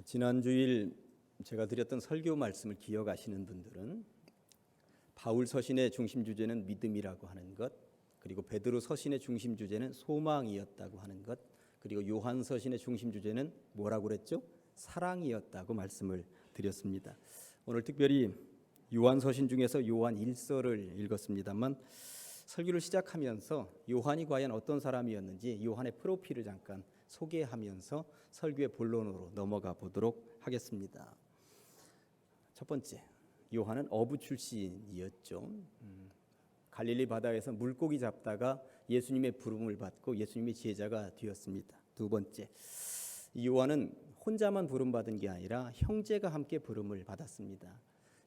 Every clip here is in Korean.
지난 주일 제가 드렸던 설교 말씀을 기억하시는 분들은 바울 서신의 중심 주제는 믿음이라고 하는 것, 그리고 베드로 서신의 중심 주제는 소망이었다고 하는 것, 그리고 요한 서신의 중심 주제는 뭐라고 그랬죠? 사랑이었다고 말씀을 드렸습니다. 오늘 특별히 요한 서신 중에서 요한 1서를 읽었습니다만 설교를 시작하면서 요한이 과연 어떤 사람이었는지 요한의 프로필을 잠깐 소개하면서 설교의 본론으로 넘어가 보도록 하겠습니다. 첫 번째, 요한은 어부 출신이었죠. 갈릴리 바다에서 물고기 잡다가 예수님의 부름을 받고 예수님의 제자가 되었습니다. 두 번째, 요한은 혼자만 부름받은 게 아니라 형제가 함께 부름을 받았습니다.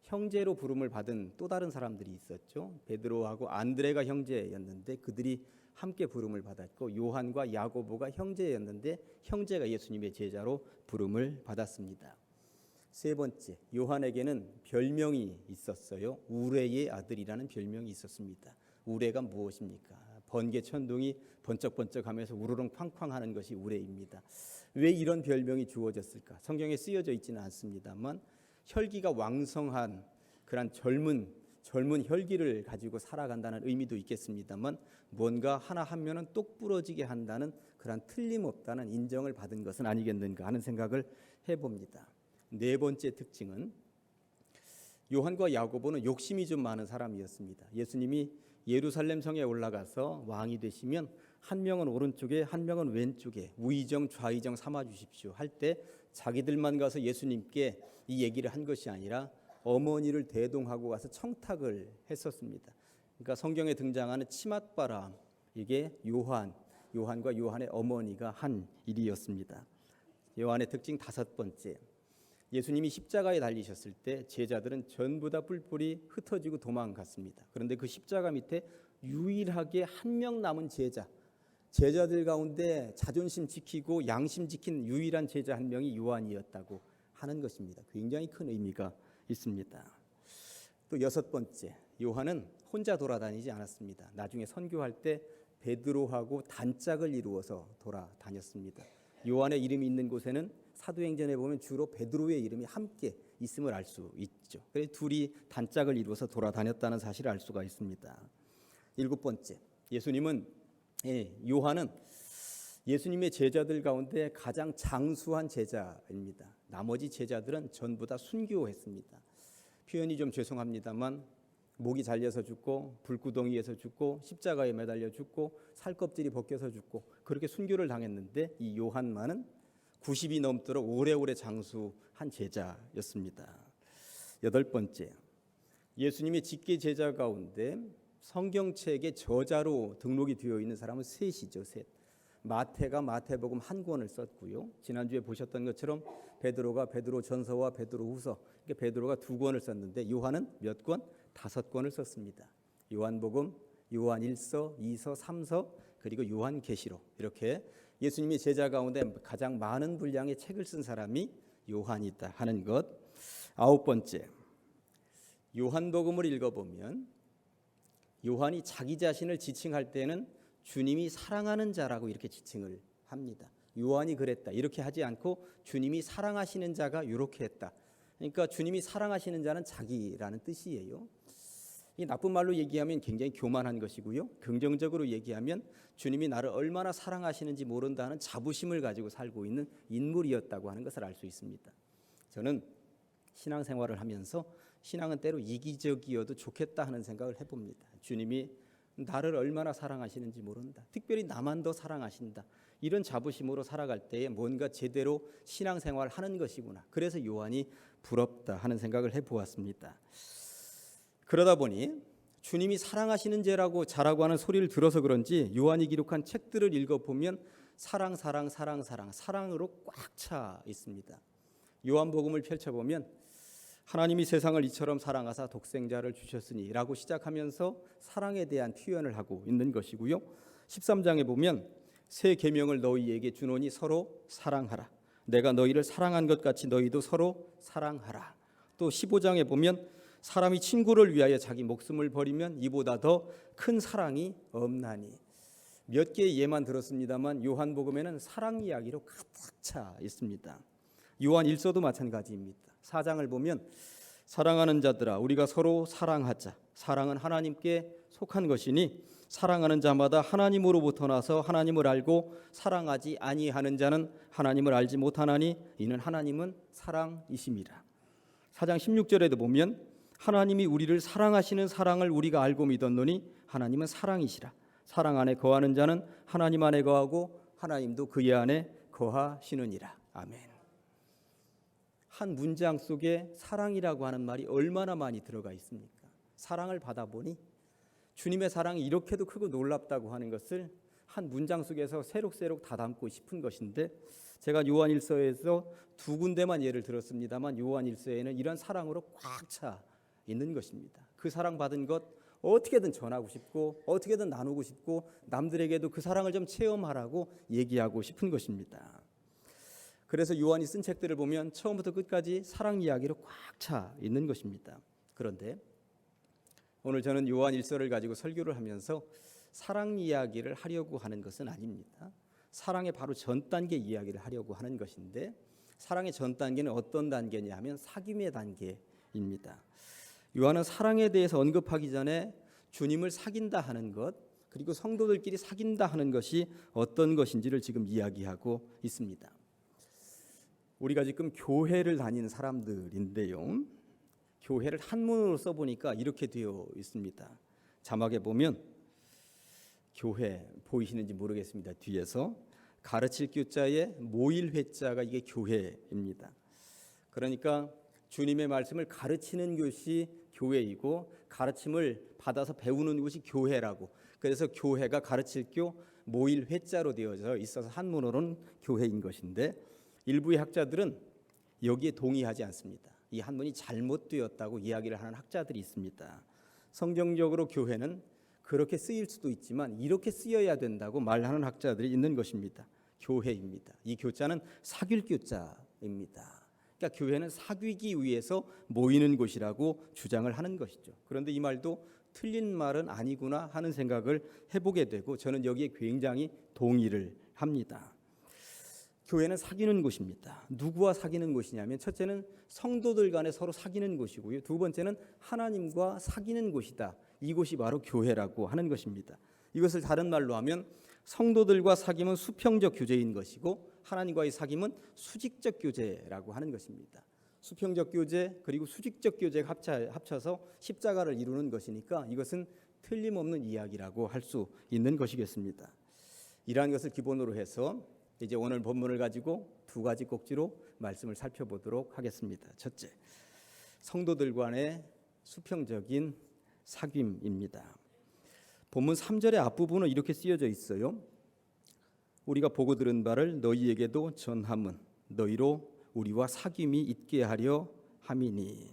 형제로 부름을 받은 또 다른 사람들이 있었죠. 베드로하고 안드레가 형제였는데 그들이 함께 부름을 받았고, 요한과 야고보가 형제였는데 형제가 예수님의 제자로 부름을 받았습니다. 세 번째, 요한에게는 별명이 있었어요. 우레의 아들이라는 별명이 있었습니다. 우레가 무엇입니까? 번개 천둥이 번쩍번쩍하면서 우르릉 쾅쾅 하는 것이 우레입니다. 왜 이런 별명이 주어졌을까? 성경에 쓰여져 있지는 않습니다만 혈기가 왕성한 그런 젊은 혈기를 가지고 살아간다는 의미도 있겠습니다만 뭔가 하나 하면은 똑 부러지게 한다는 그런 틀림없다는 인정을 받은 것은 아니겠는가 하는 생각을 해봅니다. 네 번째 특징은 요한과 야고보는 욕심이 좀 많은 사람이었습니다. 예수님이 예루살렘 성에 올라가서 왕이 되시면 한 명은 오른쪽에 한 명은 왼쪽에 우의정 좌의정 삼아 주십시오 할 때 자기들만 가서 예수님께 이 얘기를 한 것이 아니라 어머니를 대동하고 가서 청탁을 했었습니다. 그러니까 성경에 등장하는 치맛바람, 이게 요한과 요한의 어머니가 한 일이었습니다. 요한의 특징 다섯 번째, 예수님이 십자가에 달리셨을 때 제자들은 전부 다 뿔뿔이 흩어지고 도망갔습니다. 그런데 그 십자가 밑에 유일하게 한 명 남은 제자들 가운데 자존심 지키고 양심 지킨 유일한 제자 한 명이 요한이었다고 하는 것입니다. 굉장히 큰 의미가 있습니다. 또 여섯 번째, 요한은 혼자 돌아다니지 않았습니다. 나중에 선교할 때 베드로하고 단짝을 이루어서 돌아다녔습니다. 요한의 이름이 있는 곳에는 사도행전에 보면 주로 베드로의 이름이 함께 있음을 알 수 있죠. 그래서 둘이 단짝을 이루어서 돌아다녔다는 사실을 알 수가 있습니다. 일곱 번째, 요한은 예수님의 제자들 가운데 가장 장수한 제자입니다. 나머지 제자들은 전부 다 순교했습니다. 표현이 좀 죄송합니다만 목이 잘려서 죽고 불구덩이에서 죽고 십자가에 매달려 죽고 살껍질이 벗겨서 죽고 그렇게 순교를 당했는데 이 요한만은 90이 넘도록 오래오래 장수한 제자였습니다. 여덟 번째, 예수님의 직계 제자 가운데 성경책의 저자로 등록이 되어 있는 사람은 셋이죠. 셋. 마태가 마태복음 한 권을 썼고요. 지난주에 보셨던 것처럼 베드로가 베드로전서와 베드로후서, 그러니까 베드로가 두 권을 썼는데 요한은 몇 권? 5권을 썼습니다. 요한복음, 요한 1서, 2서, 3서, 그리고 요한계시록, 이렇게 예수님의 제자 가운데 가장 많은 분량의 책을 쓴 사람이 요한이다 하는 것. 아홉 번째, 요한복음을 읽어보면 요한이 자기 자신을 지칭할 때는 주님이 사랑하는 자라고 이렇게 지칭을 합니다. 요한이 그랬다 이렇게 하지 않고 주님이 사랑하시는 자가 이렇게 했다. 그러니까 주님이 사랑하시는 자는 자기라는 뜻이에요. 이 나쁜 말로 얘기하면 굉장히 교만한 것이고요. 긍정적으로 얘기하면 주님이 나를 얼마나 사랑하시는지 모른다는 자부심을 가지고 살고 있는 인물이었다고 하는 것을 알 수 있습니다. 저는 신앙생활을 하면서 신앙은 때로 이기적이어도 좋겠다 하는 생각을 해봅니다. 주님이 나를 얼마나 사랑하시는지 모른다. 특별히 나만 더 사랑하신다. 이런 자부심으로 살아갈 때에 뭔가 제대로 신앙생활을 하는 것이구나. 그래서 요한이 부럽다 하는 생각을 해보았습니다. 그러다 보니 주님이 사랑하시는 자라고 하는 소리를 들어서 그런지 요한이 기록한 책들을 읽어보면 사랑으로 꽉 차 있습니다. 요한복음을 펼쳐보면 하나님이 세상을 이처럼 사랑하사 독생자를 주셨으니 라고 시작하면서 사랑에 대한 표현을 하고 있는 것이고요. 13장에 보면 새 계명을 너희에게 주노니 서로 사랑하라. 내가 너희를 사랑한 것 같이 너희도 서로 사랑하라. 또 15장에 보면 사람이 친구를 위하여 자기 목숨을 버리면 이보다 더 큰 사랑이 없나니. 몇 개의 예만 들었습니다만 요한복음에는 사랑 이야기로 가득 차 있습니다. 요한 1서도 마찬가지입니다. 4장을 보면 사랑하는 자들아 우리가 서로 사랑하자. 사랑은 하나님께 속한 것이니 사랑하는 자마다 하나님으로부터 나서 하나님을 알고 사랑하지 아니하는 자는 하나님을 알지 못하나니 이는 하나님은 사랑이심이라. 4장 16절에도 보면 하나님이 우리를 사랑하시는 사랑을 우리가 알고 믿었노니 하나님은 사랑이시라. 사랑 안에 거하는 자는 하나님 안에 거하고 하나님도 그의 안에 거하시느니라. 아멘. 한 문장 속에 사랑이라고 하는 말이 얼마나 많이 들어가 있습니까? 사랑을 받아보니 주님의 사랑이 이렇게도 크고 놀랍다고 하는 것을 한 문장 속에서 새록새록 다 담고 싶은 것인데, 제가 요한 1서에서 두 군데만 예를 들었습니다만 요한 1서에는 이런 사랑으로 꽉 차 있는 것입니다. 그 사랑 받은 것 어떻게든 전하고 싶고 어떻게든 나누고 싶고 남들에게도 그 사랑을 좀 체험하라고 얘기하고 싶은 것입니다. 그래서 요한이 쓴 책들을 보면 처음부터 끝까지 사랑 이야기로 꽉 차 있는 것입니다. 그런데 오늘 저는 요한 1서를 가지고 설교를 하면서 사랑 이야기를 하려고 하는 것은 아닙니다. 사랑의 바로 전 단계 이야기를 하려고 하는 것인데, 사랑의 전 단계는 어떤 단계냐 하면 사귐의 단계입니다. 요한은 사랑에 대해서 언급하기 전에 주님을 사귄다 하는 것, 그리고 성도들끼리 사귄다 하는 것이 어떤 것인지를 지금 이야기하고 있습니다. 우리가 지금 교회를 다니는 사람들인데요, 교회를 한문으로 써보니까 이렇게 되어 있습니다. 자막에 보면 교회 보이시는지 모르겠습니다. 뒤에서 가르칠 교자에 모일 회자가 이게 교회입니다. 그러니까 주님의 말씀을 가르치는 곳이 교회이고 가르침을 받아서 배우는 곳이 교회라고, 그래서 교회가 가르칠 교 모일 회자로 되어져 있어서 한문어로는 교회인 것인데, 일부의 학자들은 여기에 동의하지 않습니다. 이 한문이 잘못되었다고 이야기를 하는 학자들이 있습니다. 성경적으로 교회는 그렇게 쓰일 수도 있지만 이렇게 쓰여야 된다고 말하는 학자들이 있는 것입니다. 교회입니다. 이 교자는 사귈 교자입니다. 그러니까 교회는 사귀기 위해서 모이는 곳이라고 주장을 하는 것이죠. 그런데 이 말도 틀린 말은 아니구나 하는 생각을 해보게 되고 저는 여기에 굉장히 동의를 합니다. 교회는 사귀는 곳입니다. 누구와 사귀는 곳이냐면, 첫째는 성도들 간에 서로 사귀는 곳이고요. 두 번째는 하나님과 사귀는 곳이다. 이곳이 바로 교회라고 하는 것입니다. 이것을 다른 말로 하면 성도들과 사귐은 수평적 교제인 것이고 하나님과의 사귐은 수직적 교제라고 하는 것입니다. 수평적 교제 그리고 수직적 교제가 합쳐서 십자가를 이루는 것이니까 이것은 틀림없는 이야기라고 할 수 있는 것이겠습니다. 이러한 것을 기본으로 해서 이제 오늘 본문을 가지고 두 가지 꼭지로 말씀을 살펴보도록 하겠습니다. 첫째, 성도들 간의 수평적인 사귐입니다. 본문 3절의 앞부분은 이렇게 쓰여져 있어요. 우리가 보고 들은 바를 너희에게도 전함은 너희로 우리와 사귐이 있게 하려 함이니.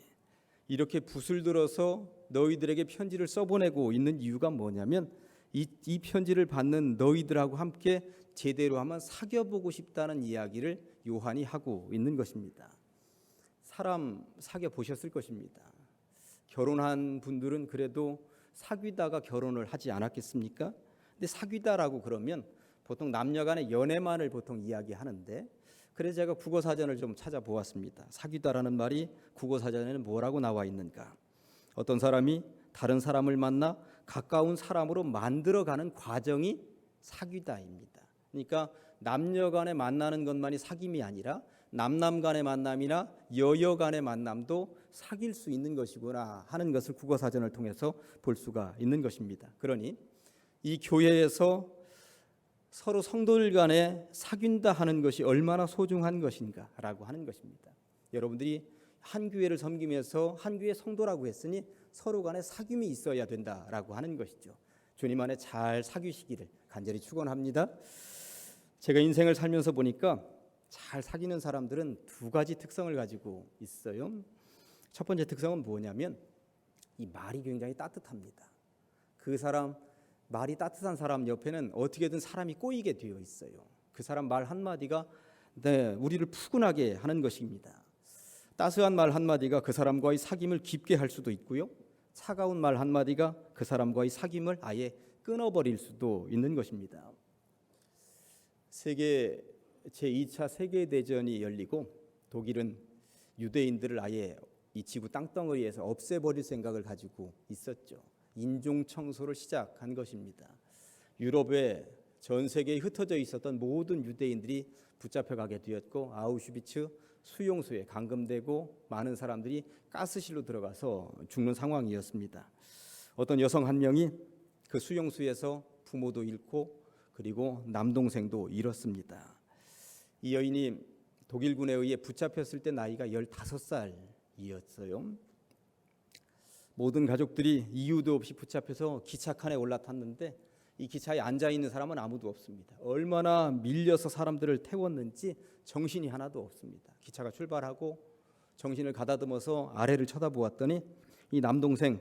이렇게 붓을 들어서 너희들에게 편지를 써보내고 있는 이유가 뭐냐면 이 편지를 받는 너희들하고 함께 제대로 한번 사귀어보고 싶다는 이야기를 요한이 하고 있는 것입니다. 사람 사귀어 보셨을 것입니다. 결혼한 분들은 그래도 사귀다가 결혼을 하지 않았겠습니까? 근데 사귀다라고 그러면 보통 남녀 간의 연애만을 보통 이야기하는데, 그래서 제가 국어사전을 좀 찾아보았습니다. 사귀다라는 말이 국어사전에는 뭐라고 나와 있는가? 어떤 사람이 다른 사람을 만나 가까운 사람으로 만들어가는 과정이 사귀다입니다. 그러니까 남녀 간에 만나는 것만이 사귐이 아니라 남남 간의 만남이나 여여 간의 만남도 사귈 수 있는 것이구나 하는 것을 국어사전을 통해서 볼 수가 있는 것입니다. 그러니 이 교회에서 서로 성도들 간에 사귄다 하는 것이 얼마나 소중한 것인가라고 하는 것입니다. 여러분들이 한 교회를 섬기면서 한 교회 성도라고 했으니 서로 간에 사귐이 있어야 된다라고 하는 것이죠. 주님 안에 잘 사귀시기를 간절히 축원합니다. 제가 인생을 살면서 보니까 잘 사귀는 사람들은 두 가지 특성을 가지고 있어요. 첫 번째 특성은 뭐냐면 이 말이 굉장히 따뜻합니다. 그 사람 말이 따뜻한 사람 옆에는 어떻게든 사람이 꼬이게 되어 있어요. 그 사람 말 한마디가 우리를 푸근하게 하는 것입니다. 따스한 말 한마디가 그 사람과의 사귐을 깊게 할 수도 있고요. 차가운 말 한마디가 그 사람과의 사귐을 아예 끊어버릴 수도 있는 것입니다. 세계 제2차 세계대전이 열리고 독일은 유대인들을 아예 이 지구 땅덩어리에서 없애버릴 생각을 가지고 있었죠. 인종 청소를 시작한 것입니다. 유럽에 전 세계에 흩어져 있었던 모든 유대인들이 붙잡혀가게 되었고 아우슈비츠 수용소에 감금되고 많은 사람들이 가스실로 들어가서 죽는 상황이었습니다. 어떤 여성 한 명이 그 수용소에서 부모도 잃고 그리고 남동생도 잃었습니다. 이 여인이 독일군에 의해 붙잡혔을 때 나이가 15살이었어요. 모든 가족들이 이유도 없이 붙잡혀서 기차칸에 올라탔는데 이 기차에 앉아있는 사람은 아무도 없습니다. 얼마나 밀려서 사람들을 태웠는지 정신이 하나도 없습니다. 기차가 출발하고 정신을 가다듬어서 아래를 쳐다보았더니 이 남동생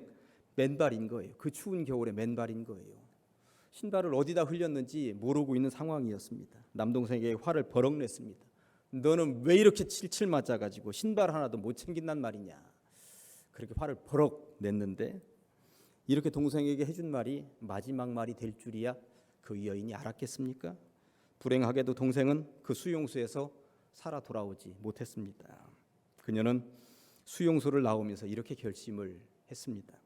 맨발인 거예요. 그 추운 겨울에 맨발인 거예요. 신발을 어디다 흘렸는지 모르고 있는 상황이었습니다. 남동생에게 화를 버럭 냈습니다. 너는 왜 이렇게 칠칠 맞아가지고 신발 하나도 못 챙긴단 말이냐. 그렇게 화를 버럭 냈는데 이렇게 동생에게 해준 말이 마지막 말이 될 줄이야 그 여인이 알았겠습니까? 불행하게도 동생은 그 수용소에서 살아 돌아오지 못했습니다. 그녀는 수용소를 나오면서 이렇게 결심을 했습니다.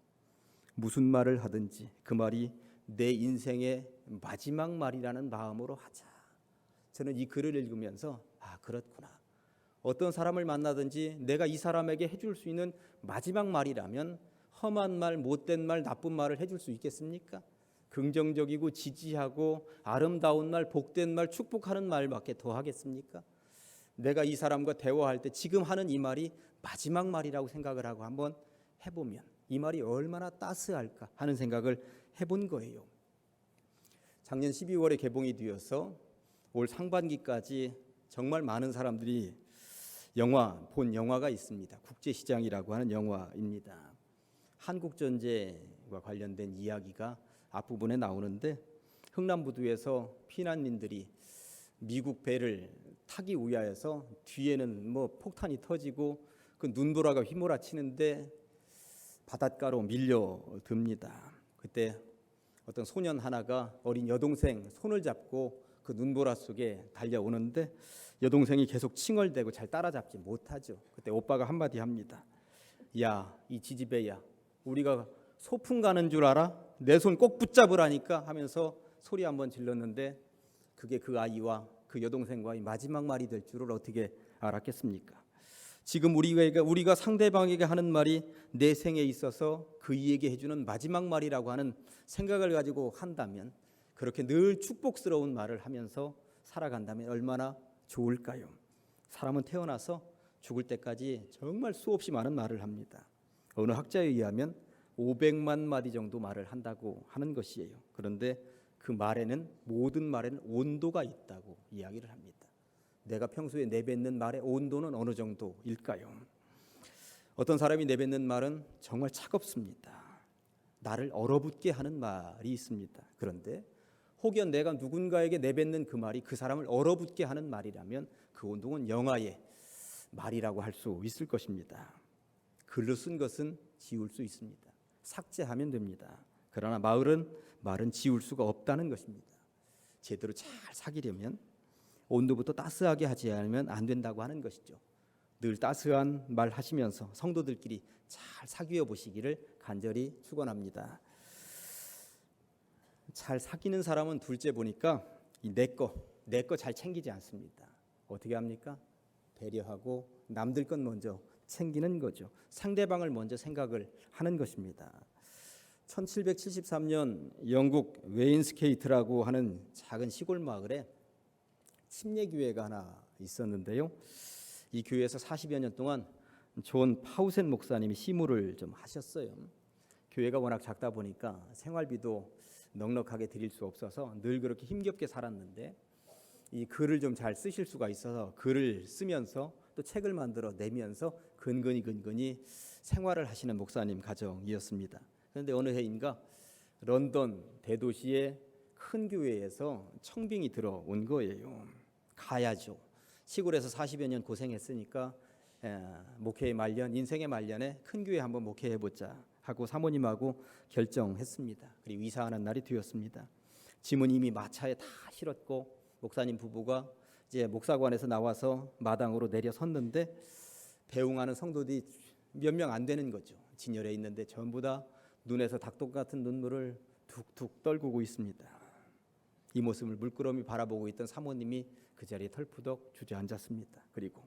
무슨 말을 하든지 그 말이 내 인생의 마지막 말이라는 마음으로 하자. 저는 이 글을 읽으면서 그렇구나. 어떤 사람을 만나든지 내가 이 사람에게 해줄 수 있는 마지막 말이라면 험한 말, 못된 말, 나쁜 말을 해줄 수 있겠습니까? 긍정적이고 지지하고 아름다운 말, 복된 말, 축복하는 말밖에 더 하겠습니까? 내가 이 사람과 대화할 때 지금 하는 이 말이 마지막 말이라고 생각을 하고 한번 해보면 이 말이 얼마나 따스할까 하는 생각을 해본 거예요. 작년 12월에 개봉이 되어서 올 상반기까지 정말 많은 사람들이 본 영화가 있습니다. 국제시장이라고 하는 영화입니다. 한국전쟁과 관련된 이야기가 앞부분에 나오는데 흥남부두에서 피난민들이 미국 배를 타기 위하여서 뒤에는 폭탄이 터지고 그 눈보라가 휘몰아치는데 바닷가로 밀려듭니다. 그때 어떤 소년 하나가 어린 여동생 손을 잡고 그 눈보라 속에 달려오는데 여동생이 계속 칭얼대고 잘 따라잡지 못하죠. 그때 오빠가 한마디 합니다. 야, 이 지지배야, 우리가 소풍 가는 줄 알아? 내 손 꼭 붙잡으라니까 하면서 소리 한번 질렀는데 그게 그 아이와 그 여동생과의 마지막 말이 될 줄을 어떻게 알았겠습니까? 지금 우리가 상대방에게 하는 말이 내 생에 있어서 그이에게 해주는 마지막 말이라고 하는 생각을 가지고 한다면, 그렇게 늘 축복스러운 말을 하면서 살아간다면 얼마나 좋을까요? 사람은 태어나서 죽을 때까지 정말 수없이 많은 말을 합니다. 어느 학자에 의하면 500만 마디 정도 말을 한다고 하는 것이에요. 그런데 그 말에는, 모든 말에는 온도가 있다고 이야기를 합니다. 내가 평소에 내뱉는 말의 온도는 어느 정도일까요? 어떤 사람이 내뱉는 말은 정말 차갑습니다. 나를 얼어붙게 하는 말이 있습니다. 그런데 혹여 내가 누군가에게 내뱉는 그 말이 그 사람을 얼어붙게 하는 말이라면 그 온도는 영하의 말이라고 할 수 있을 것입니다. 글로 쓴 것은 지울 수 있습니다. 삭제하면 됩니다. 그러나 말은 지울 수가 없다는 것입니다. 제대로 잘 사귀려면 온도부터 따스하게 하지 않으면 안 된다고 하는 것이죠. 늘 따스한 말 하시면서 성도들끼리 잘 사귀어 보시기를 간절히 축원합니다. 잘 사귀는 사람은 둘째 보니까 내 거 잘 챙기지 않습니다. 어떻게 합니까? 배려하고 남들 건 먼저 챙기는 거죠. 상대방을 먼저 생각을 하는 것입니다. 1773년 영국 웨인스케이트라고 하는 작은 시골 마을에 침례교회가 하나 있었는데요. 이 교회에서 40여 년 동안 존 파우센 목사님이 시무를 좀 하셨어요. 교회가 워낙 작다 보니까 생활비도 넉넉하게 드릴 수 없어서 늘 그렇게 힘겹게 살았는데, 이 글을 좀 잘 쓰실 수가 있어서 글을 쓰면서 또 책을 만들어 내면서 근근히 생활을 하시는 목사님 가정이었습니다. 그런데 어느 해인가 런던 대도시의 큰 교회에서 청빙이 들어온 거예요. 가야죠. 시골에서 40여 년 고생했으니까 목회의 말년, 인생의 말년에 큰 교회 한번 목회해보자 하고 사모님하고 결정했습니다. 그리고 이사하는 날이 되었습니다. 짐은 이미 마차에 다 실었고 목사님 부부가 이제 목사관에서 나와서 마당으로 내려 섰는데 배웅하는 성도들이 몇 명 안 되는 거죠. 진열에 있는데 전부 다 눈에서 닭똥 같은 눈물을 툭툭 떨구고 있습니다. 이 모습을 물끄러미 바라보고 있던 사모님이 그 자리에 털푸덕 주저앉았습니다. 그리고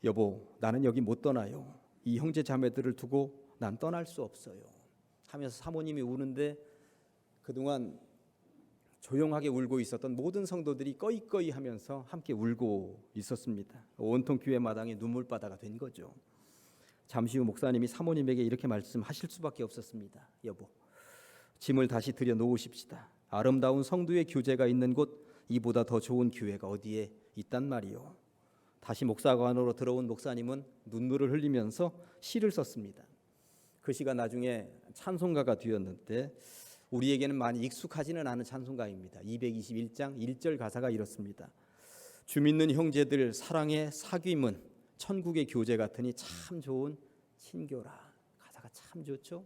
여보, 나는 여기 못 떠나요. 이 형제 자매들을 두고 난 떠날 수 없어요 하면서 사모님이 우는데 그동안 조용하게 울고 있었던 모든 성도들이 꺼이꺼이 하면서 함께 울고 있었습니다. 온통 교회 마당에 눈물바다가 된 거죠. 잠시 후 목사님이 사모님에게 이렇게 말씀하실 수밖에 없었습니다. 여보, 짐을 다시 들여놓으십시다. 아름다운 성도의 교제가 있는 곳, 이보다 더 좋은 교회가 어디에 있단 말이요. 다시 목사관으로 들어온 목사님은 눈물을 흘리면서 시를 썼습니다. 그 시가 나중에 찬송가가 되었는데 우리에게는 많이 익숙하지는 않은 찬송가입니다. 221장 1절 가사가 이렇습니다. 주 믿는 형제들 사랑의 사귐은 천국의 교제 같으니 참 좋은 친교라. 가사가 참 좋죠.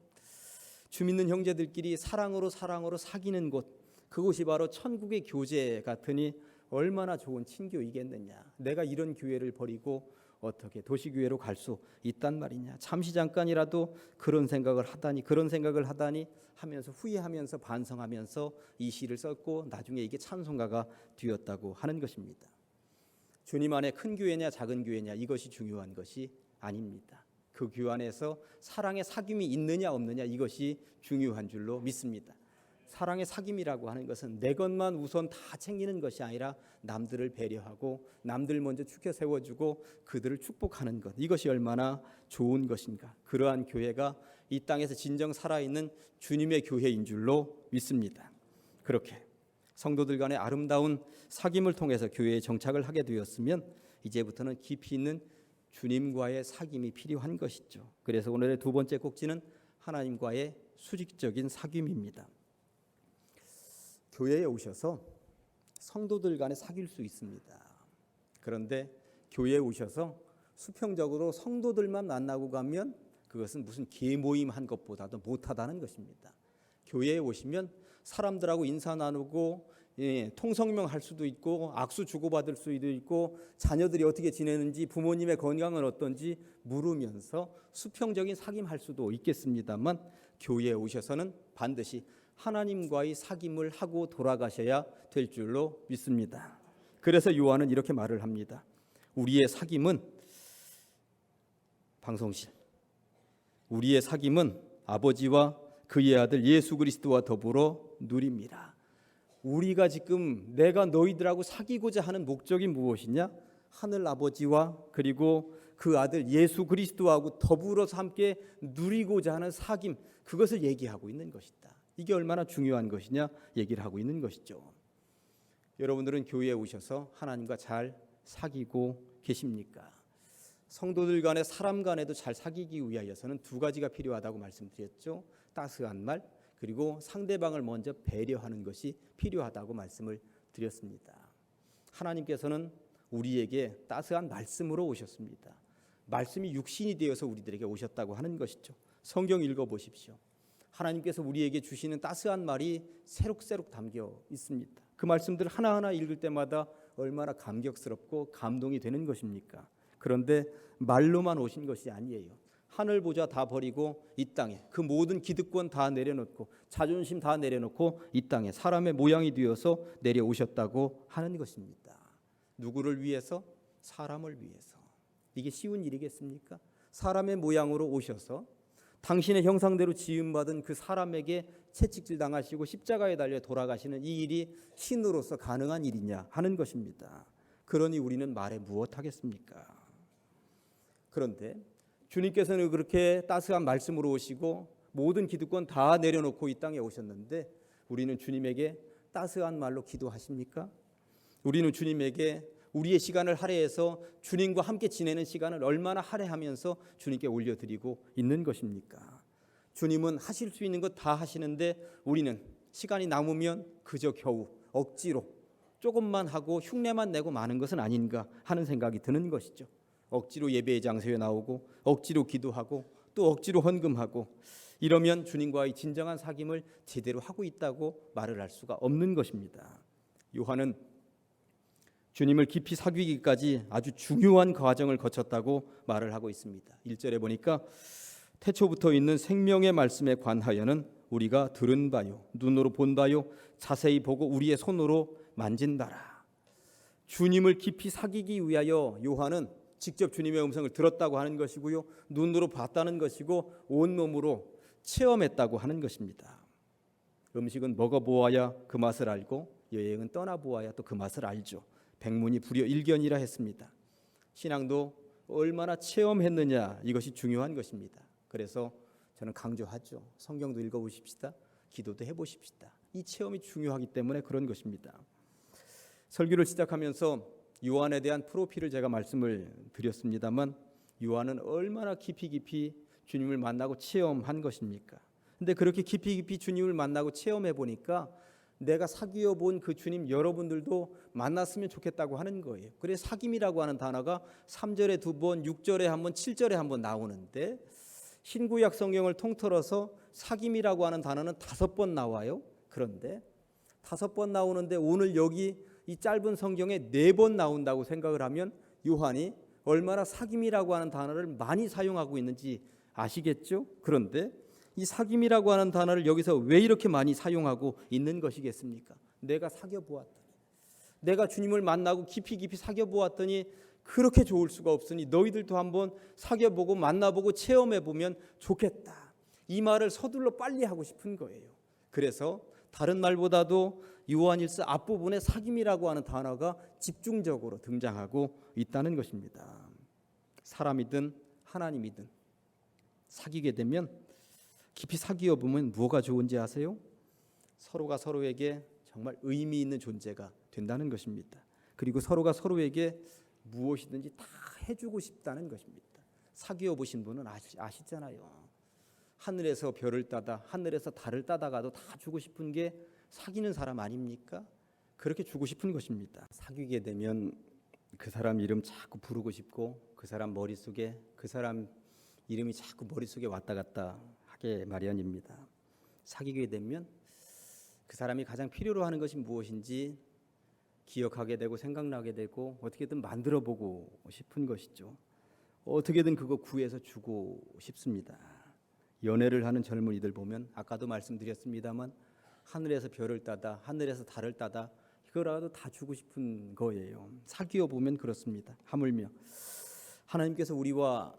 주 믿는 형제들끼리 사랑으로 사귀는 곳, 그곳이 바로 천국의 교제 같으니 얼마나 좋은 친교이겠느냐. 내가 이런 교회를 버리고 어떻게 도시교회로 갈 수 있단 말이냐. 잠시 잠깐이라도 그런 생각을 하다니 하면서 후회하면서 반성하면서 이 시를 썼고 나중에 이게 찬송가가 되었다고 하는 것입니다. 주님 안에 큰 교회냐 작은 교회냐 이것이 중요한 것이 아닙니다. 그 교회 안에서 사랑의 사귐이 있느냐 없느냐 이것이 중요한 줄로 믿습니다. 사랑의 사귐이라고 하는 것은 내 것만 우선 다 챙기는 것이 아니라 남들을 배려하고 남들 먼저 축켜 세워주고 그들을 축복하는 것, 이것이 얼마나 좋은 것인가. 그러한 교회가 이 땅에서 진정 살아있는 주님의 교회인 줄로 믿습니다. 그렇게 성도들 간의 아름다운 사귐을 통해서 교회에 정착을 하게 되었으면 이제부터는 깊이 있는 주님과의 사귐이 필요한 것이죠. 그래서 오늘의 두 번째 꼭지는 하나님과의 수직적인 사귐입니다. 교회에 오셔서 성도들 간에 사귈 수 있습니다. 그런데 교회에 오셔서 수평적으로 성도들만 만나고 가면 그것은 무슨 계모임 한 것보다도 못하다는 것입니다. 교회에 오시면 사람들하고 인사 나누고 통성명 할 수도 있고 악수 주고받을 수도 있고 자녀들이 어떻게 지내는지 부모님의 건강은 어떤지 물으면서 수평적인 사귐 할 수도 있겠습니다만 교회에 오셔서는 반드시 하나님과의 사귐을 하고 돌아가셔야 될 줄로 믿습니다. 그래서 요한은 이렇게 말을 합니다. 우리의 사귐은 방송실, 우리의 사귐은 아버지와 그의 아들 예수 그리스도와 더불어 누립니다. 우리가 지금 내가 너희들하고 사귀고자 하는 목적이 무엇이냐? 하늘 아버지와 그리고 그 아들 예수 그리스도하고 더불어서 함께 누리고자 하는 사귐, 그것을 얘기하고 있는 것이다. 이게 얼마나 중요한 것이냐 얘기를 하고 있는 것이죠. 여러분들은 교회에 오셔서 하나님과 잘 사귀고 계십니까? 성도들 간에 사람 간에도 잘 사귀기 위하여서는 두 가지가 필요하다고 말씀드렸죠. 따스한 말 그리고 상대방을 먼저 배려하는 것이 필요하다고 말씀을 드렸습니다. 하나님께서는 우리에게 따스한 말씀으로 오셨습니다. 말씀이 육신이 되어서 우리들에게 오셨다고 하는 것이죠. 성경 읽어보십시오. 하나님께서 우리에게 주시는 따스한 말이 새록새록 담겨 있습니다. 그 말씀들 하나하나 읽을 때마다 얼마나 감격스럽고 감동이 되는 것입니까? 그런데 말로만 오신 것이 아니에요. 하늘 보좌 다 버리고 이 땅에 그 모든 기득권 다 내려놓고 자존심 다 내려놓고 이 땅에 사람의 모양이 되어서 내려오셨다고 하는 것입니다. 누구를 위해서? 사람을 위해서. 이게 쉬운 일이겠습니까? 사람의 모양으로 오셔서 당신의 형상대로 지음받은 그 사람에게 채찍질 당하시고 십자가에 달려 돌아가시는 이 일이 신으로서 가능한 일이냐 하는 것입니다. 그러니 우리는 말에 무엇하겠습니까? 그런데 주님께서는 그렇게 따스한 말씀으로 오시고 모든 기득권 다 내려놓고 이 땅에 오셨는데 우리는 주님에게 따스한 말로 기도하십니까? 우리는 주님에게 우리의 시간을 할애해서 주님과 함께 지내는 시간을 얼마나 할애하면서 주님께 올려드리고 있는 것입니까? 주님은 하실 수 있는 것 다 하시는데 우리는 시간이 남으면 그저 겨우 억지로 조금만 하고 흉내만 내고 마는 것은 아닌가 하는 생각이 드는 것이죠. 억지로 예배의 장소에 나오고 억지로 기도하고 또 억지로 헌금하고 이러면 주님과의 진정한 사귐을 제대로 하고 있다고 말을 할 수가 없는 것입니다. 요한은 주님을 깊이 사귀기까지 아주 중요한 과정을 거쳤다고 말을 하고 있습니다. 1절에 보니까 태초부터 있는 생명의 말씀에 관하여는 우리가 들은 바요, 눈으로 본 바요, 자세히 보고 우리의 손으로 만진 바라. 주님을 깊이 사귀기 위하여 요한은 직접 주님의 음성을 들었다고 하는 것이고요, 눈으로 봤다는 것이고 온몸으로 체험했다고 하는 것입니다. 음식은 먹어보아야 그 맛을 알고 여행은 떠나보아야 또 그 맛을 알죠. 백문이 불여일견이라 했습니다. 신앙도 얼마나 체험했느냐, 이것이 중요한 것입니다. 그래서 저는 강조하죠. 성경도 읽어보십시다. 기도도 해보십시다. 이 체험이 중요하기 때문에 그런 것입니다. 설교를 시작하면서 요한에 대한 프로필을 제가 말씀을 드렸습니다만, 요한은 얼마나 깊이 주님을 만나고 체험한 것입니까? 근데 그렇게 깊이 주님을 만나고 체험해 보니까 내가 사귀어 본 그 주님 여러분들도 만났으면 좋겠다고 하는 거예요. 그래서 사귐이라고 하는 단어가 3절에 2번, 6절에 한 번, 7절에 한 번 나오는데, 신구약 성경을 통틀어서 사귐이라고 하는 단어는 5번 나와요. 그런데 5번 나오는데 오늘 여기 이 짧은 성경에 4번 나온다고 생각을 하면 요한이 얼마나 사귐이라고 하는 단어를 많이 사용하고 있는지 아시겠죠? 그런데 이 사귐이라고 하는 단어를 여기서 왜 이렇게 많이 사용하고 있는 것이겠습니까? 내가 사귀어 보았더니, 내가 주님을 만나고 깊이 사귀어 보았더니 그렇게 좋을 수가 없으니 너희들도 한번 사귀어보고 만나보고 체험해보면 좋겠다. 이 말을 서둘러 빨리 하고 싶은 거예요. 그래서 다른 말보다도 요한일서 앞부분에 사귐이라고 하는 단어가 집중적으로 등장하고 있다는 것입니다. 사람이든 하나님이든 사귀게 되면, 깊이 사귀어 보면 뭐가 좋은지 아세요? 서로가 서로에게 정말 의미 있는 존재가 된다는 것입니다. 그리고 서로가 서로에게 무엇이든지 다 해주고 싶다는 것입니다. 사귀어 보신 분은 아시잖아요. 하늘에서 별을 따다, 하늘에서 달을 따다가도 다 주고 싶은 게 사귀는 사람 아닙니까? 그렇게 주고 싶은 것입니다. 사귀게 되면 그 사람 이름 자꾸 부르고 싶고, 그 사람 머릿속에 그 사람 이름이 자꾸 머릿속에 왔다 갔다 하게 마련입니다. 사귀게 되면 그 사람이 가장 필요로 하는 것이 무엇인지 기억하게 되고 생각나게 되고 어떻게든 만들어보고 싶은 것이죠. 어떻게든 그거 구해서 주고 싶습니다. 연애를 하는 젊은이들 보면 아까도 말씀드렸습니다만 하늘에서 별을 따다, 하늘에서 달을 따다, 이거라도 다 주고 싶은 거예요. 사귀어 보면 그렇습니다. 하물며 하나님께서 우리와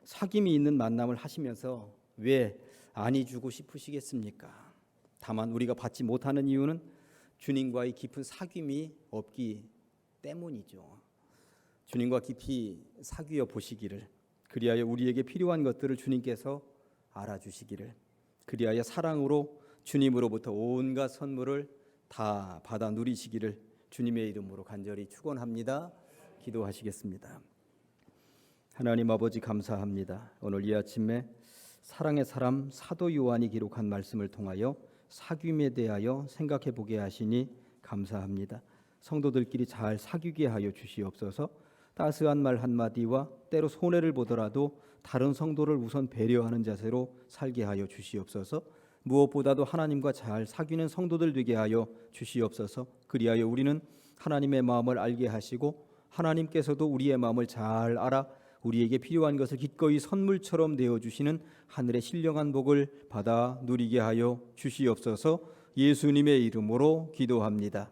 사귐이 있는 만남을 하시면서 왜 아니 주고 싶으시겠습니까? 다만 우리가 받지 못하는 이유는 주님과의 깊은 사귐이 없기 때문이죠. 주님과 깊이 사귀어 보시기를, 그리하여 우리에게 필요한 것들을 주님께서 알아주시기를, 그리하여 사랑으로 주님으로부터 온갖 선물을 다 받아 누리시기를 주님의 이름으로 간절히 축원합니다. 기도하시겠습니다. 하나님 아버지, 감사합니다. 오늘 이 아침에 사랑의 사람 사도 요한이 기록한 말씀을 통하여 사귐에 대하여 생각해 보게 하시니 감사합니다. 성도들끼리 잘 사귀게 하여 주시옵소서. 따스한 말 한마디와 때로 손해를 보더라도 다른 성도를 우선 배려하는 자세로 살게 하여 주시옵소서. 무엇보다도 하나님과 잘 사귀는 성도들 되게 하여 주시옵소서. 그리하여 우리는 하나님의 마음을 알게 하시고 하나님께서도 우리의 마음을 잘 알아 우리에게 필요한 것을 기꺼이 선물처럼 내어주시는 하늘의 신령한 복을 받아 누리게 하여 주시옵소서. 예수님의 이름으로 기도합니다.